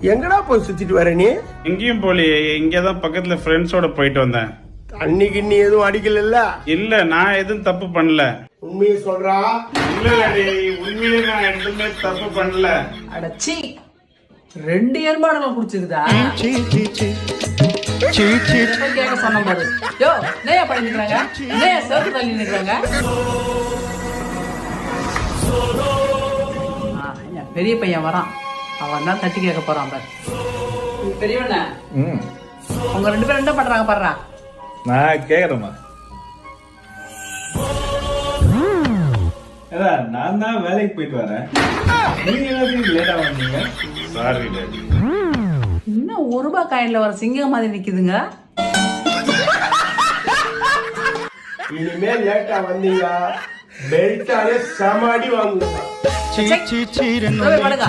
எங்கடா போய் சுத்திட்டு வர நீ? எங்கேயும் போலியே, இங்கதான் பக்கத்துல ஃப்ரெண்ட்ஸோட போயிட்டு வந்தேன். அன்னைக்கு நீ எதுவும் அடிக்கல? இல்ல, நான் எதுவும் தப்பு பண்ணல. உண்மையை சொல்றா? இல்ல உண்மையிலே நான் எதுவுமே தப்பு பண்ணல. அடச்சி 2 ஏற்பாடுகள் குடிச்சிருதா கேட்க சொன்ன பாரு. யோ நேயா பண்ணி நிக்கிறாங்க, நேயா சேர்த்து தள்ளி நிக்கிறாங்க. பெரிய பையன் வரான், அவன் தான் தட்டி கேட்க போறான் பாரு. பெரியவண்ண உங்க 2 பேரும் என்ன பண்றாங்க பாடுறா? நான் கேக்குறேம்மா. நான் தான் வேலைக்கு போயிட்டு வரேன். நீங்க லேட்டா வந்தீங்க. Sorry daddy. இன்னும் 1 ரூபாய் காயின்ல வர சிங்கம் மாதிரி நிக்குதுங்க. இனிமே லேட்டா வந்தீங்க பெல்ட்டாலே சமாடி வாங்குங்க. படுங்க.